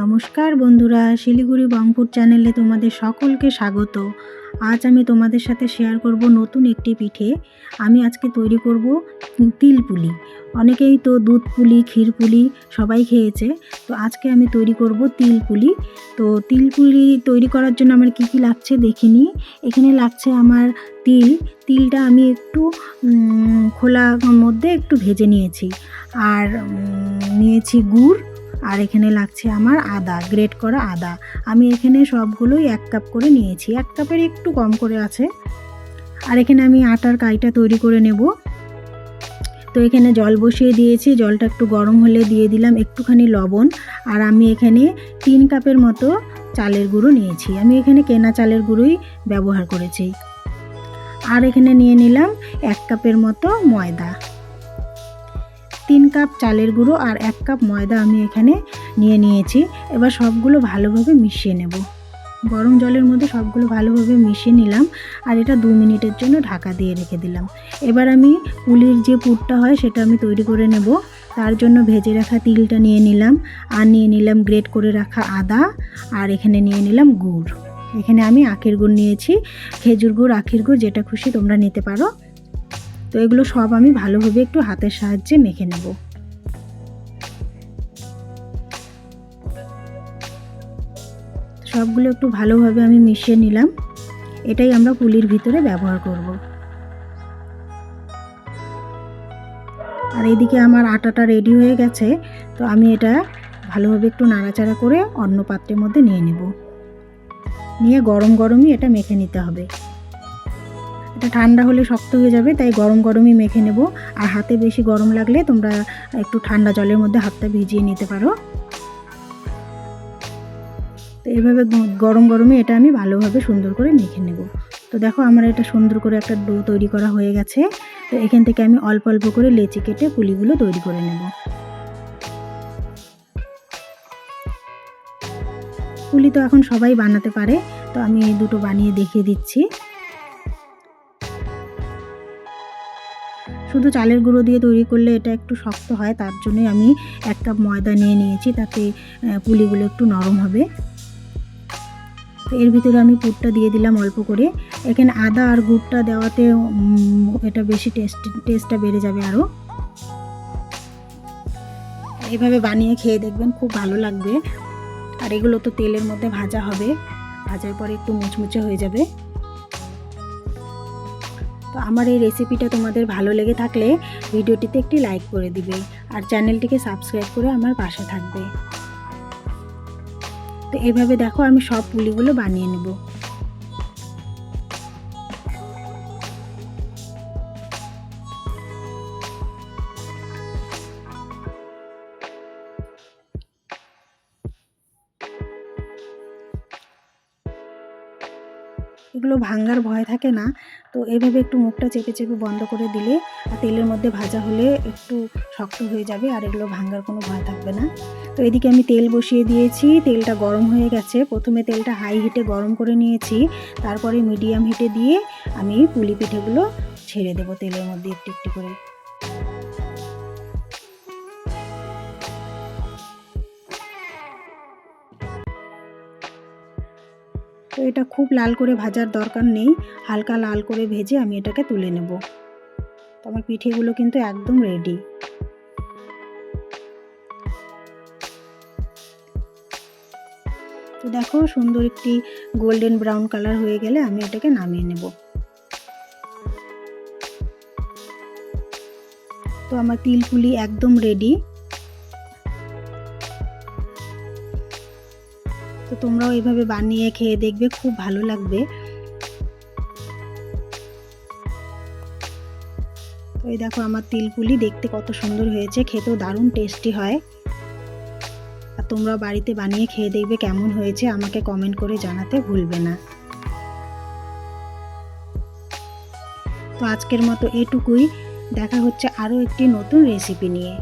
নমস্কার বন্ধুরা, শিলিগুড়ি বংফুড চ্যানেলে তোমাদের সকলকে স্বাগত। আজ আমি তোমাদের সাথে শেয়ার করব নতুন একটি পিঠে। আমি আজকে তৈরি করব তিল পুলি। অনেকেই তো দুধ পুলি, ক্ষীর পুলি সবাই খেয়েছে, তো আজকে আমি তৈরি করব তিল পুলি। তো তিল পুলি তৈরি করার জন্য আমার কী কী লাগছে দেখিনি। এখানে লাগছে আমার তিলটা আমি একটু খোলার মধ্যে একটু ভেজে নিয়েছি, আর নিয়েছি গুড়, আর এখানে লাগছে আমার আদা, গ্রেট করা আদা। আমি এখানে সবগুলোই 1 কাপ করে নিয়েছি, 1 কাপের একটু কম করে আছে। আর এখানে আমি আটার কাইটা তৈরি করে নেব। তো এখানে জল বসিয়ে দিয়েছি, জলটা একটু গরম হলে দিয়ে দিলাম একটুখানি লবণ। আর আমি এখানে 3 কাপের মতো চালের গুঁড়ো নিয়েছি, আমি এখানে কেনা চালের গুঁড়োই ব্যবহার করেছি। আর এখানে নিয়ে নিলাম 1 কাপের মতো ময়দা। 3 কাপ চালের গুঁড়ো আর 1 কাপ ময়দা আমি এখানে নিয়ে নিয়েছি। এবার সবগুলো ভালোভাবে মিশিয়ে নেব। গরম জলের মধ্যে সবগুলো ভালোভাবে মিশিয়ে নিলাম, আর এটা 2 মিনিটের জন্য ঢাকা দিয়ে রেখে দিলাম। এবার আমি পুলির যে পুরটা হয় সেটা আমি তৈরি করে নেব। তার জন্য ভেজে রাখা তিলটা নিয়ে নিলাম, আর নিয়ে নিলাম গ্রেট করে রাখা আদা, আর এখানে নিয়ে নিলাম গুড়। এখানে আমি আখের গুড় নিয়েছি, খেজুর গুড়, আখের গুড় যেটা খুশি তোমরা নিতে পারো। তো এগুলো সব আমি ভালোভাবে একটু হাতের সাহায্যে মেখে নেব। সবগুলো একটু ভালোভাবে আমি মিশিয়ে নিলাম। এটাই আমরা পুলির ভিতরে ব্যবহার করব। আর এদিকে আমার আটাটা রেডি হয়ে গেছে, তো আমি এটা ভালোভাবে একটু নাড়াচাড়া করে অন্য পাত্রের মধ্যে নিয়ে নেব। নিয়ে গরম গরমই এটা মেখে নিতে হবে। এটা ঠান্ডা হলে শক্ত হয়ে যাবে, তাই গরম গরমই মেখে নেব। আর হাতে বেশি গরম লাগলে তোমরা একটু ঠান্ডা জলের মধ্যে হাতটা ভিজিয়ে নিতে পারো। তো এইভাবে গরম গরমে এটা আমি ভালোভাবে সুন্দর করে মেখে নেব। তো দেখো আমার এটা সুন্দর করে একটা ডো তৈরি করা হয়ে গেছে। তো এখান থেকে আমি অল্প অল্প করে লেচি কেটে পুলিগুলো তৈরি করে নেব। পুলি তো এখন সবাই বানাতে পারে, তো আমি এই দুটো বানিয়ে দেখিয়ে দিচ্ছি। শুধু চালের গুঁড়ো দিয়ে তৈরি করলে এটা একটু শক্ত হয়, তার জন্যই আমি 1 কাপ ময়দা নিয়ে নিয়েছি, তাতে পুলিগুলো একটু নরম হবে। তো এর ভিতরে আমি পুরটা দিয়ে দিলাম অল্প করে। এখানে আদা আর গুড়টা দেওয়াতে এটা বেশি টেস্টটা বেড়ে যাবে আরও। এইভাবে বানিয়ে খেয়ে দেখবেন, খুব ভালো লাগবে। আর এগুলো তো তেলের মধ্যে ভাজা হবে, ভাজার পরে একটু মুচমুচে হয়ে যাবে। তো আমার এই রেসিপিটা তোমাদের ভালো লেগে থাকলে ভিডিওটিতে একটি লাইক করে দিবে, আর চ্যানেলটিকে সাবস্ক্রাইব করে আমার পাশে থাকবে। তো এইভাবে দেখো আমি সব পুলিগুলো বানিয়ে নেব। এগুলো ভাঙার ভয় থাকে না, তো এইভাবে একটু মুখটা চেপে চেপে বন্ধ করে দিলে আর তেলের মধ্যে ভাজা হলে একটু শক্ত হয়ে যাবে, আর এগুলো ভাঙার কোনো ভয় থাকবে না। তো এদিকে আমি তেল বসিয়ে দিয়েছি, তেলটা গরম হয়ে গেছে। প্রথমে তেলটা হাই হিটে গরম করে নিয়েছি, তারপরে মিডিয়াম হিটে দিয়ে আমি পুলি পিঠেগুলো ছেড়ে দেবো তেলের মধ্যে একটু একটু করে। তো এটা খুব লাল করে ভাজার দরকার নেই, হালকা লাল করে ভেজে আমি এটাকে তুলে নেব। তো আমার পিঠেগুলো কিন্তু একদম রেডি। তো দেখো সুন্দর একটি গোল্ডেন ব্রাউন কালার হয়ে গেলে আমি এটাকে নামিয়ে নেব। তো আমার তিল পুলি একদম রেডি। তো তোমরাও এইভাবে বানিয়ে খেয়ে দেখবে, খুব ভালো লাগবে। তো এই দেখো আমার তিল পুলি দেখতে কত সুন্দর হয়েছে, খেতেও দারুণ টেস্টি হয়। আর তোমরা বাড়িতে বানিয়ে খেয়ে দেখবে কেমন হয়েছে, আমাকে কমেন্ট করে জানাতে ভুলবে না। তো আজকের মতো এটুকুই, দেখা হচ্ছে আরও একটি নতুন রেসিপি নিয়ে।